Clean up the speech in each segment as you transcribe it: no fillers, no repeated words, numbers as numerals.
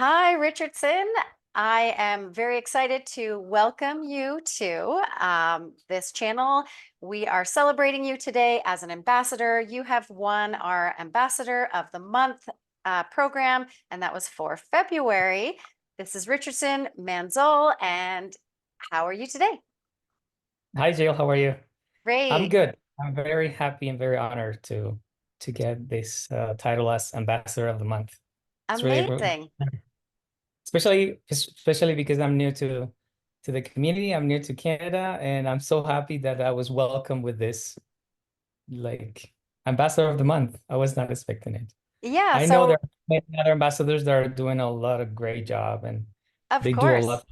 Hi, Richardson. I am very excited to welcome you to this channel. We are celebrating you today as an ambassador. You have won our Ambassador of the Month program, and that was for February. This is Richardson Manzol, and how are you today? Hi, Jill. How are you? I'm Great. good. I'm very happy and very honored to get this title as Ambassador of the Month. It's really, Amazing. especially because I'm new to the community. I'm new to Canada, and I'm so happy that I was welcomed with this like Ambassador of the Month. I was not expecting it. Yeah, I know there so are many other ambassadors that are doing a lot of great job, and of they do a course. lot,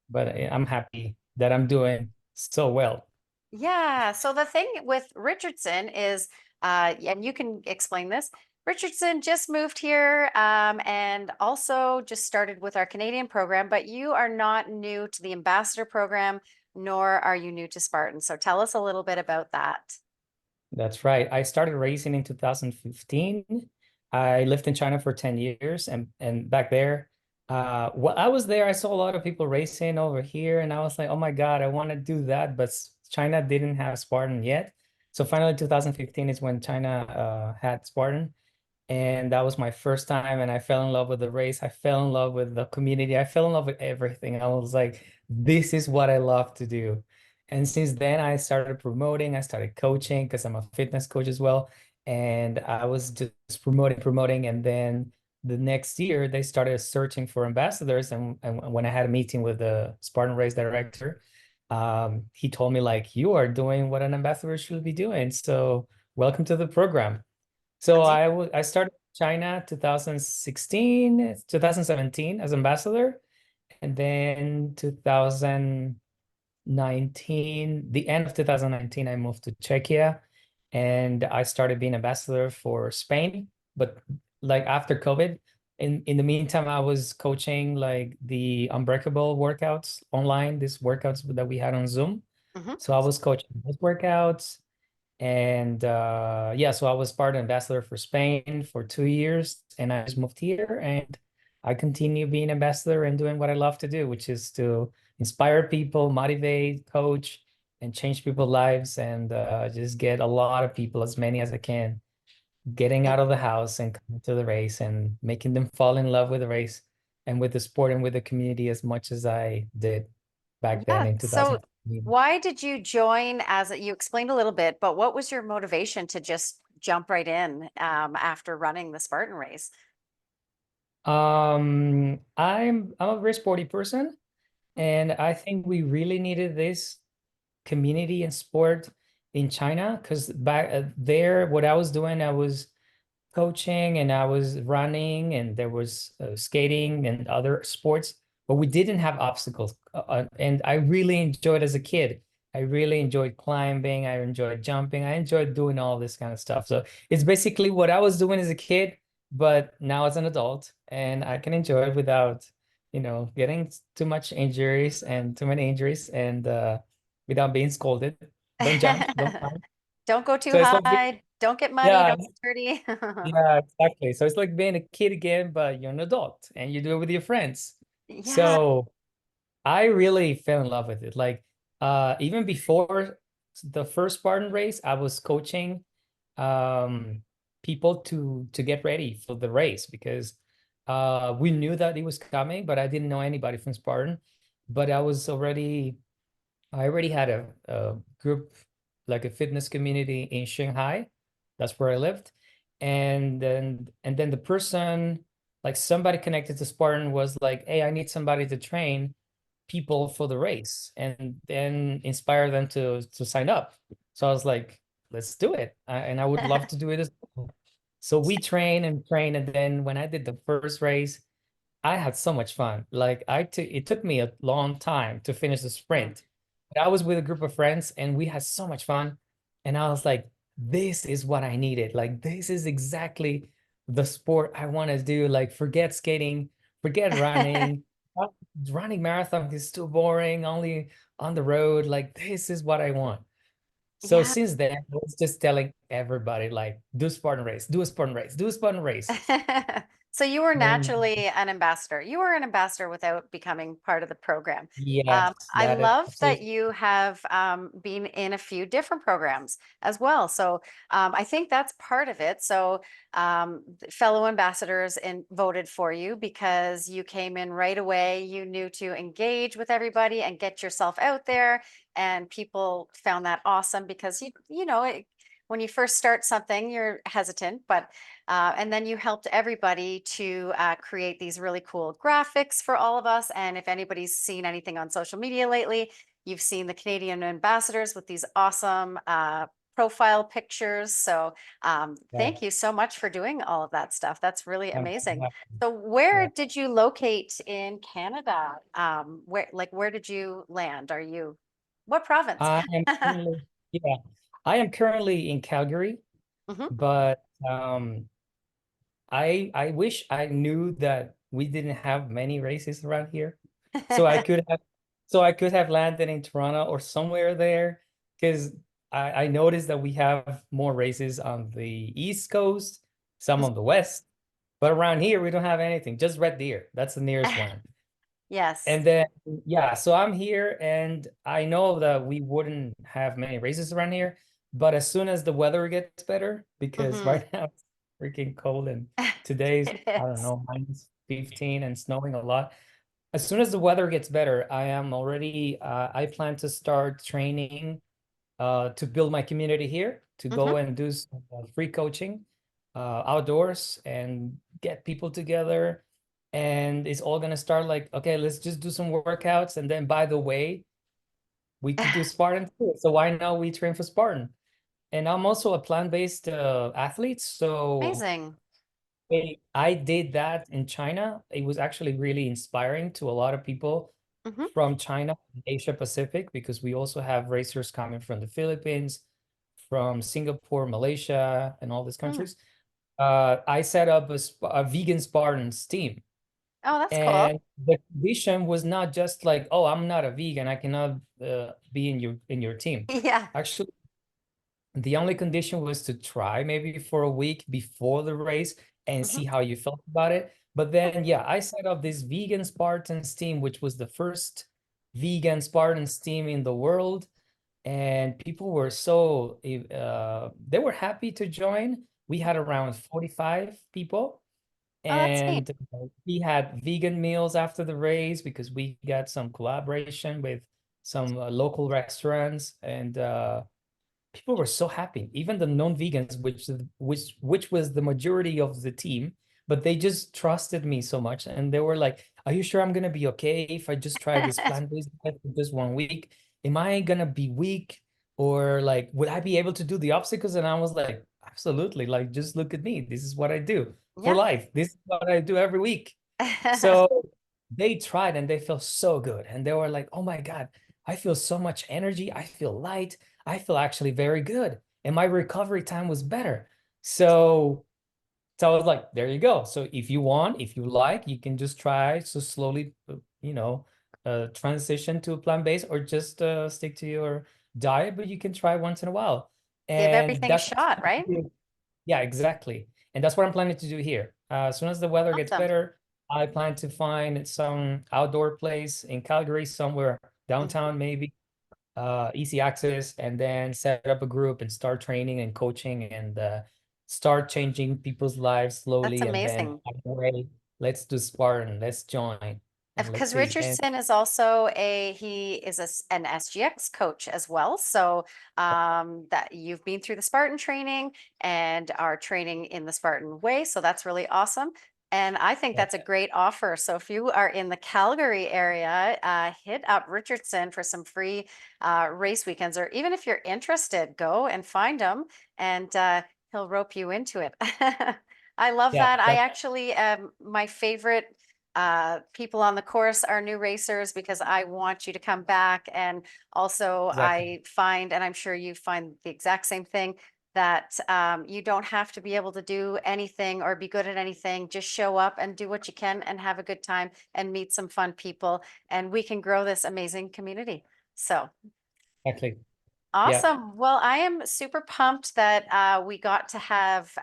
but I'm happy that I'm doing so well. Yeah. So the thing with Richardson is, and you can explain this, Richardson just moved here and also just started with our Canadian program, but you are not new to the ambassador program, nor are you new to Spartan. So tell us a little bit about that. That's right. I started racing in 2015. I lived in China for 10 years and back there, while I was there, I saw a lot of people racing over here and I was like, oh my God, I want to do that, but China didn't have Spartan yet. So finally 2015 is when China had Spartan. And that was my first time, and I fell in love with the race. I fell in love with the community. I fell in love with everything. I was like, this is what I love to do. And since then, I started promoting, I started coaching because I'm a fitness coach as well. And I was just promoting. And then the next year, they started searching for ambassadors. And when I had a meeting with the Spartan race director, he told me, like, you are doing what an ambassador should be doing. So welcome to the program. So I started China 2016, 2017 as ambassador, and then 2019, the end of 2019, I moved to Czechia, and I started being ambassador for Spain. But like after COVID, in the meantime, I was coaching like the Unbreakable workouts online, these workouts that we had on Zoom. Mhm. So I was coaching those workouts. And yeah, so I was part ambassador for Spain for 2 years, and I just moved here, and I continue being ambassador and doing what I love to do, which is to inspire people, motivate, coach, and change people's lives, and just get a lot of people, as many as I can, getting out of the house and coming to the race and making them fall in love with the race and with the sport and with the community as much as I did back then Yeah. in So 2015. why did you join you explained a little bit, but what was your motivation to just jump right in after running the Spartan race? I'm a very sporty person, and I think we really needed this community and sport in China because back there, what I was doing, I was coaching and I was running, and there was skating and other sports, but we didn't have obstacles. And I really enjoyed as a kid. I really enjoyed climbing. I enjoyed jumping. I enjoyed doing all this kind of stuff. So it's basically what I was doing as a kid, but now as an adult, and I can enjoy it without, getting too much injuries and too many injuries, and without being scolded. Don't jump, don't climb. Don't go too So it's like, high, don't get muddy, yeah, don't get dirty. yeah, exactly. So it's like being a kid again, but you're an adult and you do it with your friends. Yeah. So I really fell in love with it. Like even before the first Spartan race, I was coaching um people to get ready for the race because we knew that it was coming, but I didn't know anybody from Spartan. But I already had a group, like a fitness community in Shanghai. That's where I lived. And then the person, like somebody connected to Spartan was like, hey, I need somebody to train people for the race and then inspire them to sign up. So I was like, let's do it. And I would love to do it as well. So we train and train. And then when I did the first race, I had so much fun. Like it took me a long time to finish the Mm. sprint. But I was with a group of friends and we had so much fun. And I was like, this is what I needed. Like this is exactly the sport I want to do. Like forget skating, forget running. Running marathon is too boring, only on the road. Like this is what I want. So Yeah. since then, I was just telling everybody like do Spartan race, do a Spartan race, do a Spartan race. So you were And naturally an ambassador. You were an ambassador without becoming part of the program. yes, I that is love that absolutely. you have been in a few different programs as well. So I think that's part of it. So fellow ambassadors voted for you because you came in right away. You knew to engage with everybody and get yourself out there, and people found that awesome because when you first start something, you're hesitant, but and then you helped everybody to create these really cool graphics for all of us. And if anybody's seen anything on social media lately, you've seen the Canadian ambassadors with these awesome profile pictures. So Yeah. thank you so much for doing all of that stuff. That's really Yeah. amazing. Yeah. So where Yeah. did you locate in Canada? Where did you land? What province? I am currently, yeah, I am currently in Calgary, Hmm. but I wish I knew that we didn't have many races around here. So I could have landed in Toronto or somewhere there, because I noticed that we have more races on the East Coast, some on the West, but around here we don't have anything, just Red Deer. That's the nearest one. Yes. And then, yeah, so I'm here and I know that we wouldn't have many races around here, but as soon as the weather gets better, because Hmm. right now it's freaking cold and today's, It I don't is. know, -15 and snowing a lot. As soon as the weather gets better, I plan to start training to build my community here, to go Hmm. and do some free coaching outdoors and get people together. And it's all gonna start like, okay, let's just do some workouts. And then by the way, we could do Spartan too. So why not we train for Spartan? And I'm also a plant-based athlete. So Amazing. I did that in China. It was actually really inspiring to a lot of people Hmm. from China and Asia Pacific, because we also have racers coming from the Philippines, from Singapore, Malaysia, and all these Mm. countries. I set up a vegan Spartans team. Oh, that's cool. And the condition was not just like, oh, I'm not a vegan, I cannot be in your team. Yeah. Actually, the only condition was to try maybe for a week before the race and Hmm. see how you felt about it. But then, yeah, I set up this vegan Spartans team, which was the first vegan Spartans team in the world. And people were they were happy to join. We had around 45 people. Oh, that's neat. And we had vegan meals after the race because we got some collaboration with some local restaurants. And people were so happy, even the non-vegans, which was the majority of the team, but they just trusted me so much, and they were like, are you sure I'm gonna be okay if I just try this plant-based diet for just 1 week? Am I gonna be weak, or like would I be able to do the obstacles? And I was like, absolutely, like just look at me, this is what I do for Yeah. life, this is what I do every week. So they tried and they felt so good. And they were like, oh my God, I feel so much energy. I feel light. I feel actually very good. And my recovery time was better. So, so I was like, there you go. So if you want, if you like, you can just try to slowly, transition to plant-based, or just stick to your diet, but you can try once in a while. Give And everything a that's shot, right? yeah, exactly. And that's what I'm planning to do here. As soon as the weather gets Awesome. better, I plan to find some outdoor place in Calgary, somewhere Mhm. downtown, maybe, easy access, and then set up a group and start training and coaching, and start changing people's lives That's slowly. And then, amazing. by the way, let's do Spartan, let's join, and let's Because see. And Richardson is also he is an SGX coach as well. So that you've been through the Spartan training and are training in the Spartan way. So that's really awesome. And I think yeah, that's a great offer. So if you are in the Calgary area, hit up Richardson for some free race weekends, or even if you're interested, go and find him, and he'll rope you into it. I love yeah, that. I that, actually, my favorite people on the course are new racers because I want you to come back. And also, exactly. I find, and I'm sure you find the exact same thing, that you don't have to be able to do anything or be good at anything. Just show up and do what you can and have a good time and meet some fun people. And we can grow this amazing community. So, Exactly. Yeah. Awesome. Well, I am super pumped that we got to have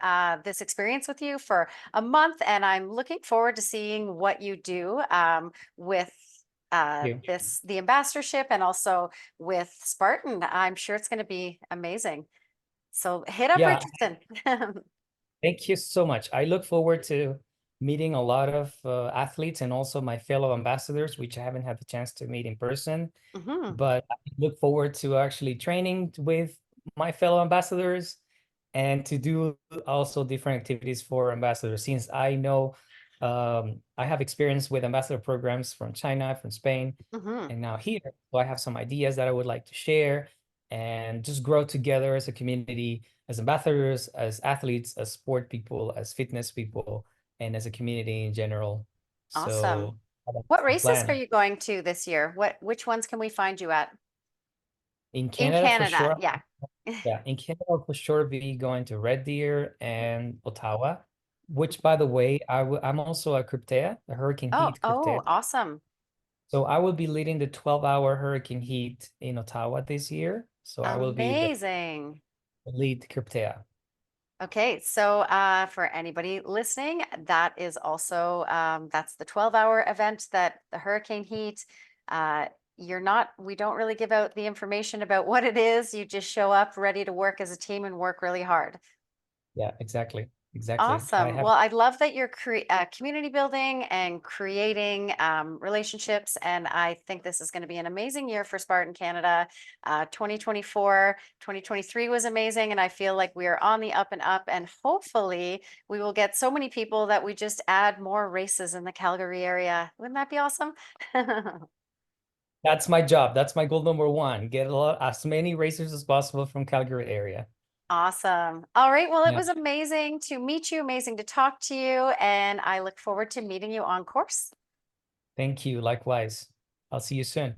this experience with you for a month, and I'm looking forward to seeing what you do with You. the ambassadorship and also with Spartan. I'm sure it's going to be amazing. So hit up Yeah. Richardson. Thank you so much. I look forward to meeting a lot of athletes and also my fellow ambassadors, which I haven't had the chance to meet in person. Hmm. But I look forward to actually training with my fellow ambassadors and to do also different activities for ambassadors. Since I know I have experience with ambassador programs from China, from Spain, Hmm. and now here. So I have some ideas that I would like to share and just grow together as a community, as ambassadors, as athletes, as sport people, as fitness people, and as a community in general. Awesome. So that's What the races are plan. you going to this year? Which ones can we find you at? In In Canada, for Canada, sure. yeah. Yeah, in Canada, I'll for sure be going to Red Deer and Ottawa, which, by the way, I'm also a Kryptea, a Hurricane Oh, Heat Kryptea. oh, awesome. So I will be leading the 12-hour Hurricane Heat in Ottawa this year. So I will be the Amazing. lead Kryptea. Okay, so for anybody listening, that is also that's the 12-hour event that the hurricane heat. Uh, we don't really give out the information about what it is. You just show up ready to work as a team and work really hard. Yeah, exactly. Exactly. I Awesome. have, Well, I love that you're community building and creating relationships. And I think this is going to be an amazing year for Spartan Canada. 2024, 2023 was amazing. And I feel like we are on the up and up. And hopefully, we will get so many people that we just add more races in the Calgary area. Wouldn't that be awesome? that's my job. That's my goal number one. Get as many racers as possible from Calgary area. Awesome. All right. Well, it Yeah. was amazing to meet you, amazing to talk to you. And I look forward to meeting you on course. Thank you. Likewise. I'll see you soon.